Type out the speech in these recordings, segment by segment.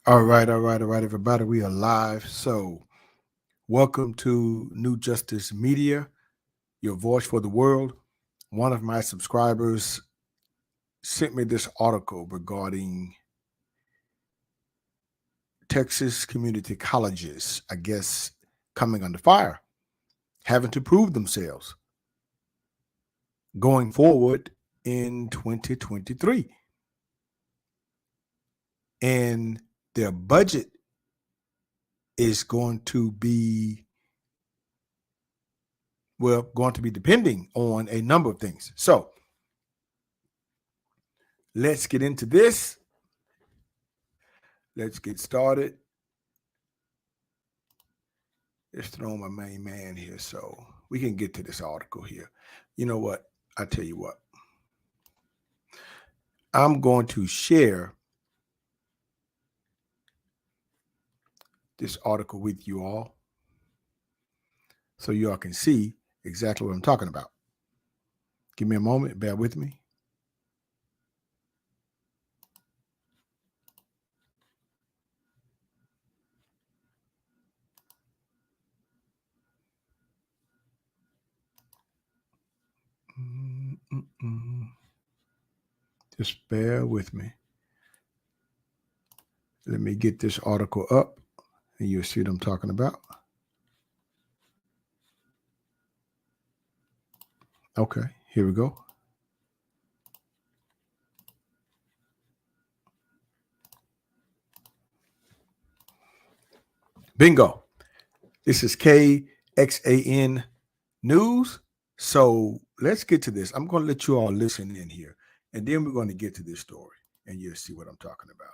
All right, everybody. We are live. So, welcome to New Justice Media, your voice for the world. One of my subscribers sent me this article regarding Texas community colleges, I guess, coming under fire, having to prove themselves going forward in 2023. And their budget is going to be depending on a number of things. So, let's get into this. Let's get started. Let's throw my main man here so we can get to this article here. You know what? I tell you what. I'm going to share this article with you all so you all can see exactly what I'm talking about. Give me a moment. Bear with me. Just bear with me. Let me get this article up and you'll see what I'm talking about. Okay, here we go. Bingo. This is KXAN News. So let's get to this. I'm going to let you all listen in here, and then we're going to get to this story, and you'll see what I'm talking about.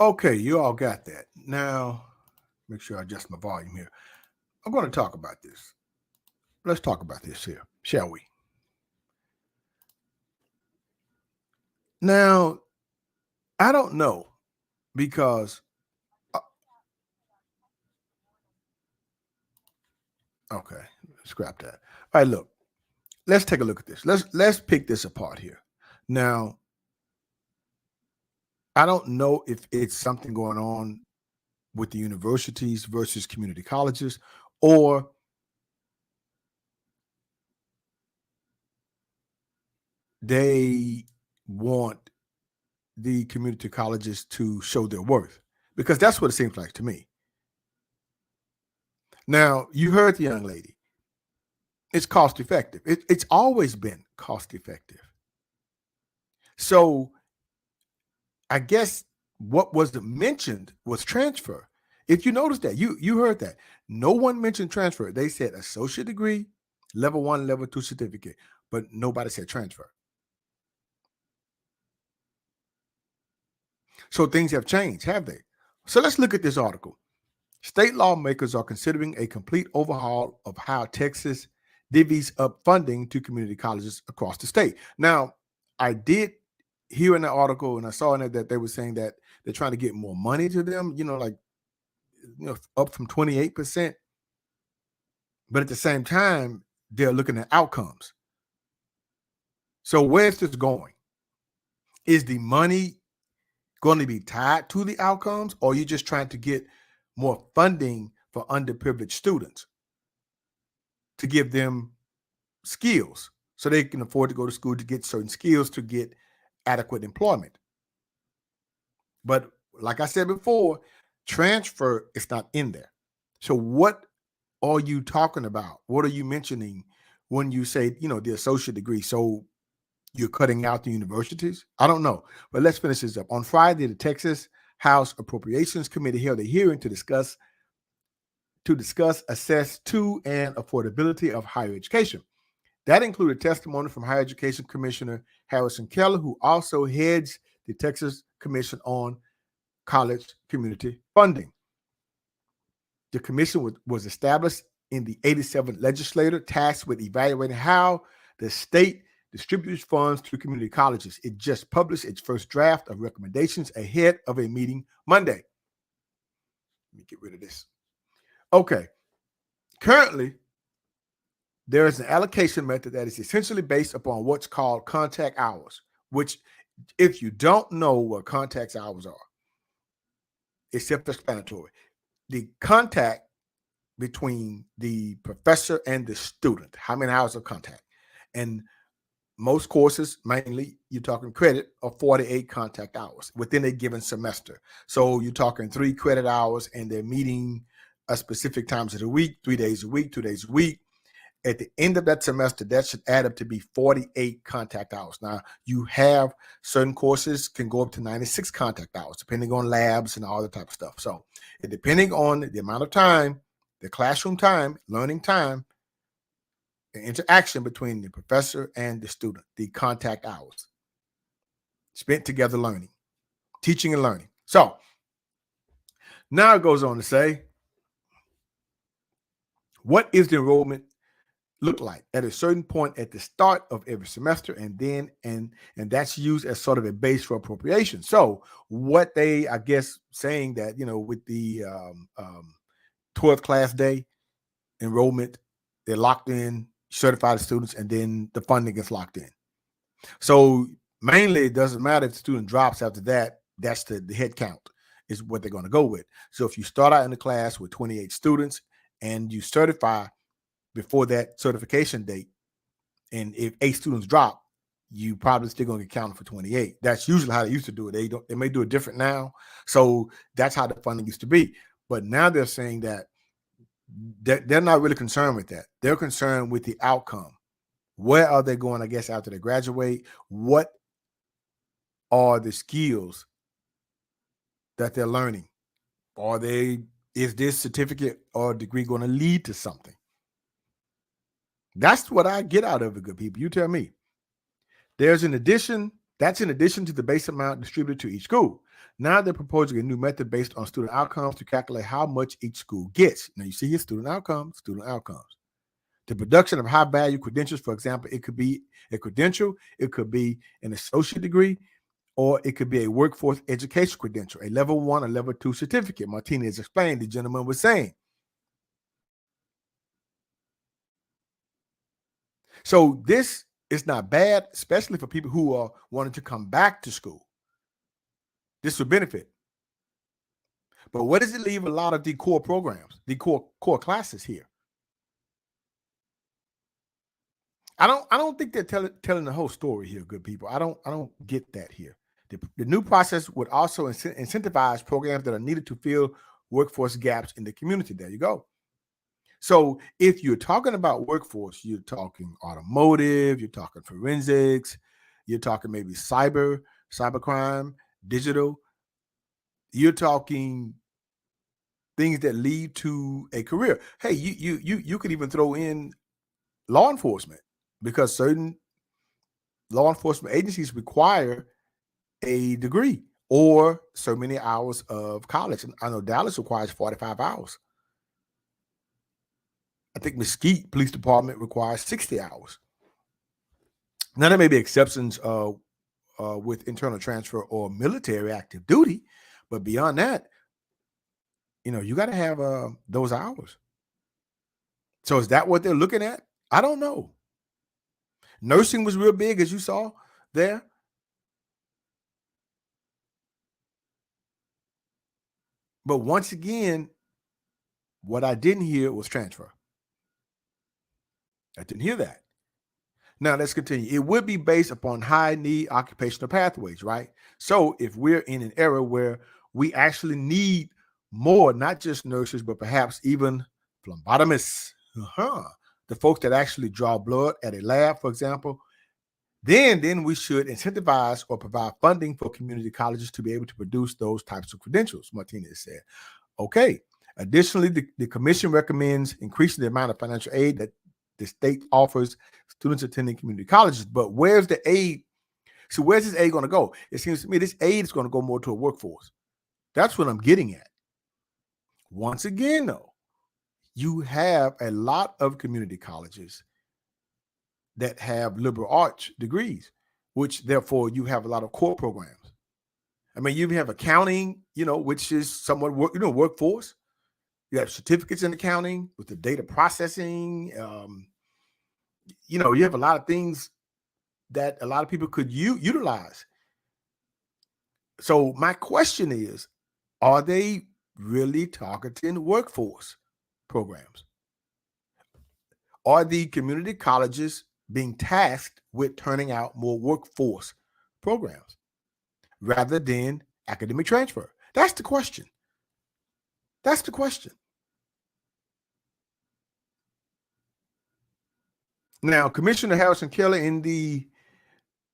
Okay, you all got that. Now, make sure I adjust my volume here. I'm going to talk about this. Let's talk about this here, shall we? Now, I don't know because okay, scrap that. All right, look. Let's take a look at this. Let's pick this apart here. Now, I don't know if it's something going on with the universities versus community colleges, or they want the community colleges to show their worth, because that's what it seems like to me. Now, you heard the young lady. It's cost effective. It's always been cost effective. So I guess what wasn't mentioned was transfer. If you notice that, you heard that. No one mentioned transfer. They said associate degree, level 1, level 2 certificate, but nobody said transfer. So things have changed, have they? So let's look at this article. State lawmakers are considering a complete overhaul of how Texas divvies up funding to community colleges across the state. Now, I did hear in the article, and I saw in it that they were saying that they're trying to get more money to them, like up from 28%. But at the same time, they're looking at outcomes. So where's this going? Is the money going to be tied to the outcomes, or are you just trying to get more funding for underprivileged students to give them skills so they can afford to go to school to get certain skills to get adequate employment? But like I said before, transfer is not in there. So what are you talking about? What are you mentioning when you say, the associate degree? So you're cutting out the universities? I don't know. But let's finish this up. On Friday, the Texas House Appropriations Committee held a hearing to discuss access to and affordability of higher education. That included testimony from Higher Education Commissioner Harrison Keller, who also heads the Texas Commission on College Community Funding. The commission was established in the 87th legislature, tasked with evaluating how the state distributes funds to community colleges. It just published its first draft of recommendations ahead of a meeting Monday. Let me get rid of this. Okay. Currently, there is an allocation method that is essentially based upon what's called contact hours, which, if you don't know what contact hours are, it's self-explanatory. The contact between the professor and the student, how many hours of contact. And most courses, mainly you're talking credit, are 48 contact hours within a given semester. So you're talking 3 credit hours, and they're meeting a specific times of the week, 3 days a week, 2 days a week. At the end of that semester, that should add up to be 48 contact hours. Now, you have certain courses can go up to 96 contact hours, depending on labs and all that type of stuff. So depending on the amount of time, the classroom time, learning time, the interaction between the professor and the student, the contact hours spent together learning, teaching and learning. So now it goes on to say, what is the enrollment look like at a certain point at the start of every semester, and then and that's used as sort of a base for appropriation. So what they, I guess, saying that, with the 12th class day enrollment, they're locked in, certified students, and then the funding gets locked in. So mainly it doesn't matter if the student drops after that. That's the head count is what they're going to go with. So if you start out in the class with 28 students and you certify before that certification date, and if 8 students drop, you probably still going to get counted for 28. That's usually how they used to do it. They may do it different now. So that's how the funding used to be. But now they're saying that they're not really concerned with that. They're concerned with the outcome. Where are they going, I guess, after they graduate? What are the skills that they're learning? Is this certificate or degree going to lead to something? That's what I get out of it, good people. You tell me. That's in addition to the base amount distributed to each school. Now they're proposing a new method based on student outcomes to calculate how much each school gets. Now you see here, student outcomes. The production of high value credentials, for example, it could be a credential, it could be an associate degree, or it could be a workforce education credential, a level 1 or level 2 certificate. Martinez explained, the gentleman was saying. So this is not bad, especially for people who are wanting to come back to school. This would benefit. But where does it leave a lot of the core programs, the core classes here? I don't think they're telling the whole story here, good people. I don't get that here. The new process would also incentivize programs that are needed to fill workforce gaps in the community. There you go. So if you're talking about workforce, you're talking automotive, you're talking forensics, you're talking maybe cybercrime, digital, you're talking things that lead to a career. Hey, you could even throw in law enforcement, because certain law enforcement agencies require a degree or so many hours of college. And I know Dallas requires 45 hours. I think Mesquite Police Department requires 60 hours. Now, there may be exceptions with internal transfer or military active duty, but beyond that, you got to have those hours. So is that what they're looking at? I don't know. Nursing was real big, as you saw there. But once again, what I didn't hear was transfer. I didn't hear that. Now let's continue. It would be based upon high need occupational pathways, right? So if we're in an era where we actually need more, not just nurses, but perhaps even phlebotomists, the folks that actually draw blood at a lab, for example, then we should incentivize or provide funding for community colleges to be able to produce those types of credentials, Martinez said. Okay. Additionally, the commission recommends increasing the amount of financial aid that the state offers students attending community colleges. But where's the aid? So where's this aid going to go? It seems to me this aid is going to go more to a workforce. That's what I'm getting at. Once again, though, you have a lot of community colleges that have liberal arts degrees, which therefore you have a lot of core programs. I mean, you have accounting, which is somewhat workforce. You have certificates in accounting with the data processing. You have a lot of things that a lot of people could utilize. So my question is, are they really targeting workforce programs? Are the community colleges being tasked with turning out more workforce programs rather than academic transfer? That's the question. That's the question. Now, Commissioner Harrison Kelly in the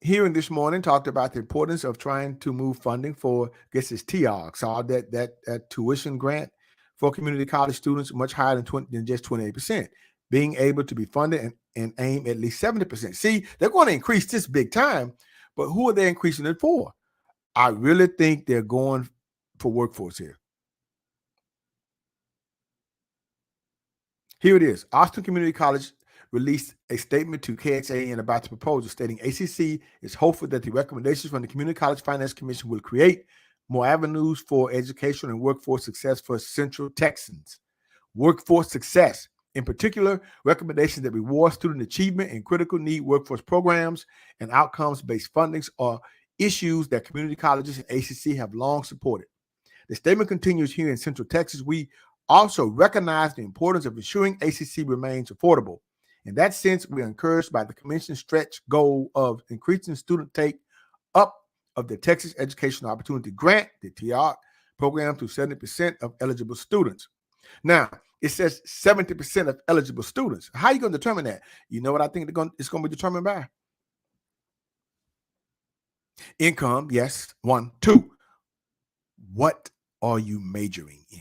hearing this morning talked about the importance of trying to move funding for, I guess it's TOGS, so that tuition grant for community college students much higher than just 28%, being able to be funded and aim at least 70%. See, they're going to increase this big time, but who are they increasing it for? I really think they're going for workforce here. Here it is. Austin Community College released a statement to KXAN about the proposal, stating ACC is hopeful that the recommendations from the Community College Finance Commission will create more avenues for education and workforce success for Central Texans. Workforce success, in particular, recommendations that reward student achievement in critical need workforce programs and outcomes-based fundings are issues that community colleges and ACC have long supported. The statement continues, here in Central Texas, we also recognize the importance of ensuring ACC remains affordable. In that sense, we are encouraged by the Commission's stretch goal of increasing student take up of the Texas Educational Opportunity Grant, the TR program, to 70% of eligible students. Now, it says 70% of eligible students. How are you going to determine that? You know what I think it's going to be determined by? Income, yes. 1. 2, what are you majoring in?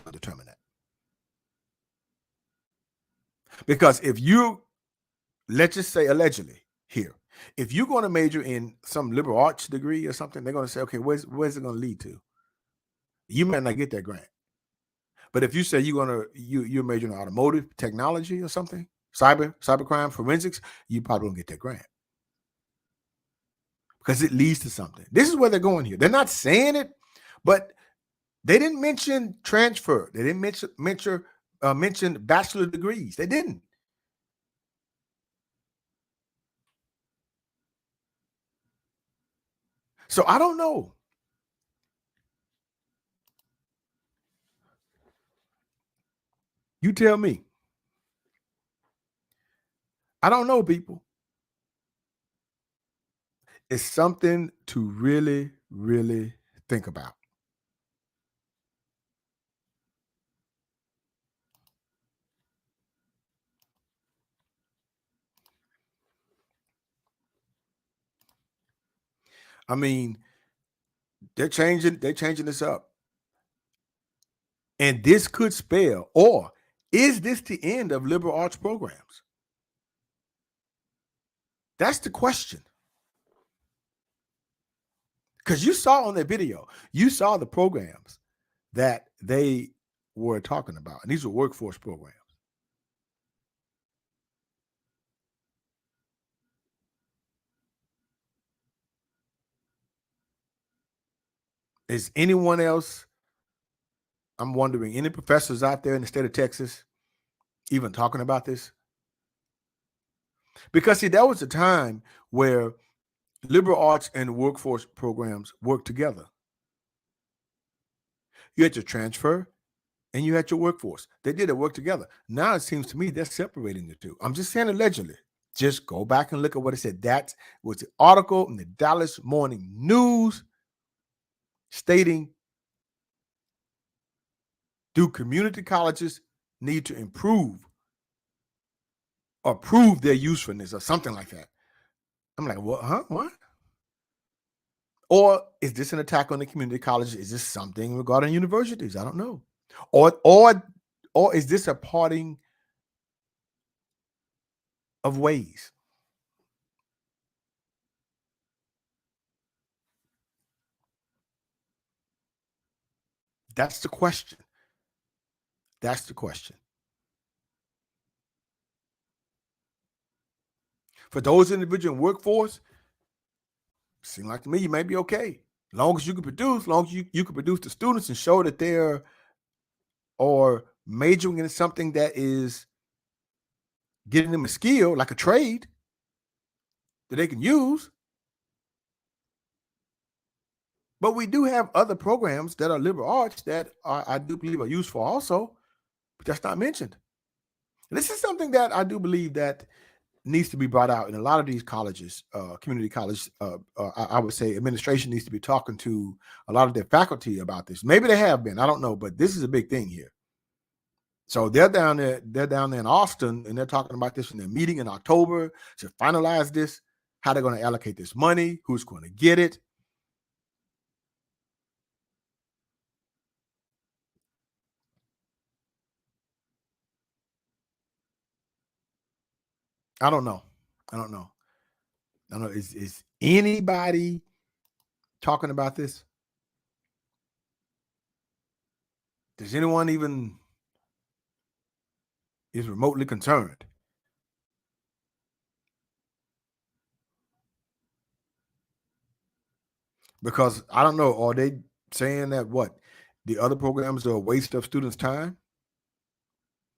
I'll determine that. Because if you, let's just say allegedly here, if you're going to major in some liberal arts degree or something, they're going to say, okay, where's it going to lead to? You might not get that grant. But if you say you're majoring in automotive technology or something, cybercrime, forensics, you probably won't get that grant because it leads to something. This is where they're going here. They're not saying it, but they didn't mention transfer. They didn't mention bachelor degrees. They didn't. So I don't know. You tell me. I don't know, people. It's something to really, really think about. I mean, they're changing this up. And this could spell, or is this the end of liberal arts programs? That's the question. Because you saw on that video, you saw the programs that they were talking about. And these were workforce programs. Is anyone else, I'm wondering, any professors out there in the state of Texas even talking about this? Because see, that was a time where liberal arts and workforce programs worked together. You had your transfer and you had your workforce. They did it work together. Now it seems to me they're separating the two. I'm just saying allegedly. Just go back and look at what it said. That was the article in the Dallas Morning News stating, do community colleges need to improve or prove their usefulness or something like that? I'm like, what? Huh? What? Or is this an attack on the community colleges? Is this something regarding universities? I don't know. Or is this a parting of ways? That's the question. That's the question. For those individual workforce, seem like to me you may be okay. Long as you can produce, long as you can produce the students and show that they're or majoring in something that is getting them a skill, like a trade that they can use. But we do have other programs that are liberal arts that I do believe are useful also, but that's not mentioned. And this is something that I do believe that needs to be brought out in a lot of these colleges, community college. I would say administration needs to be talking to a lot of their faculty about this. Maybe they have been, I don't know, but this is a big thing here. So they're down there in Austin, and they're talking about this in their meeting in October to finalize this, how they're going to allocate this money, who's going to get it. I don't know. I don't know. Is anybody talking about this? Does anyone even is remotely concerned? Because I don't know, are they saying that what the other programs are a waste of students' time?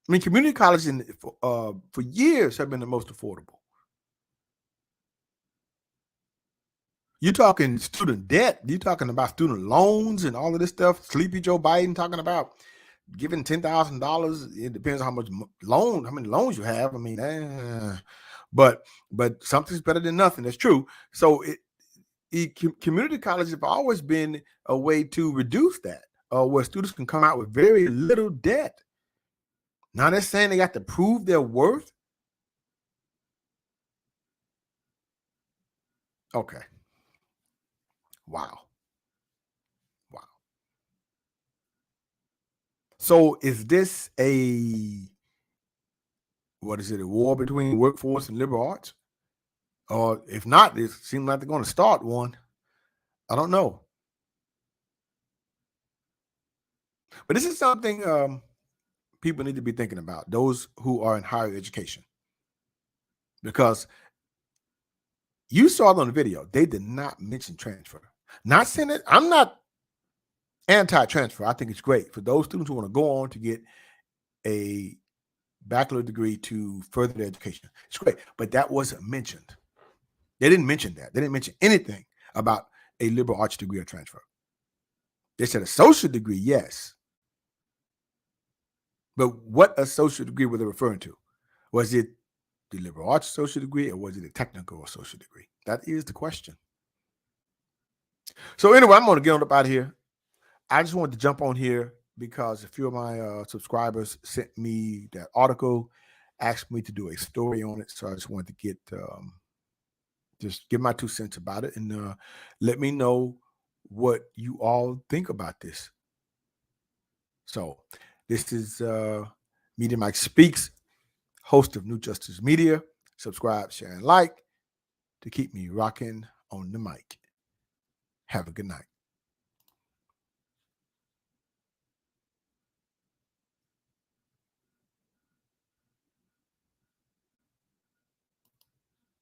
I mean, community colleges for years have been the most affordable. You're talking student debt. You're talking about student loans and all of this stuff. Sleepy Joe Biden talking about giving $10,000. It depends on how much how many loans you have. I mean, but something's better than nothing. That's true. So community colleges have always been a way to reduce that, where students can come out with very little debt. Now they're saying they got to prove their worth. Okay. Wow. Wow. So is this what is it, a war between workforce and liberal arts? Or if not, it seems like they're going to start one. I don't know. But this is something people need to be thinking about, those who are in higher education. Because you saw it on the video, they did not mention transfer. Not saying it, I'm not anti-transfer. I think it's great for those students who want to go on to get a bachelor degree to further their education. It's great, but that wasn't mentioned. They didn't mention that. They didn't mention anything about a liberal arts degree or transfer. They said associate degree, yes. But what associate degree were they referring to? Was it the liberal arts associate degree or was it a technical associate degree? That is the question. So anyway, I'm going to get on up out of here. I just wanted to jump on here because a few of my subscribers sent me that article, asked me to do a story on it. So I just wanted to get just give my 2 cents about it, and let me know what you all think about this. So this is Media Mike Speaks, host of New Justice Media. Subscribe, share, and like to keep me rocking on the mic. Have a good night.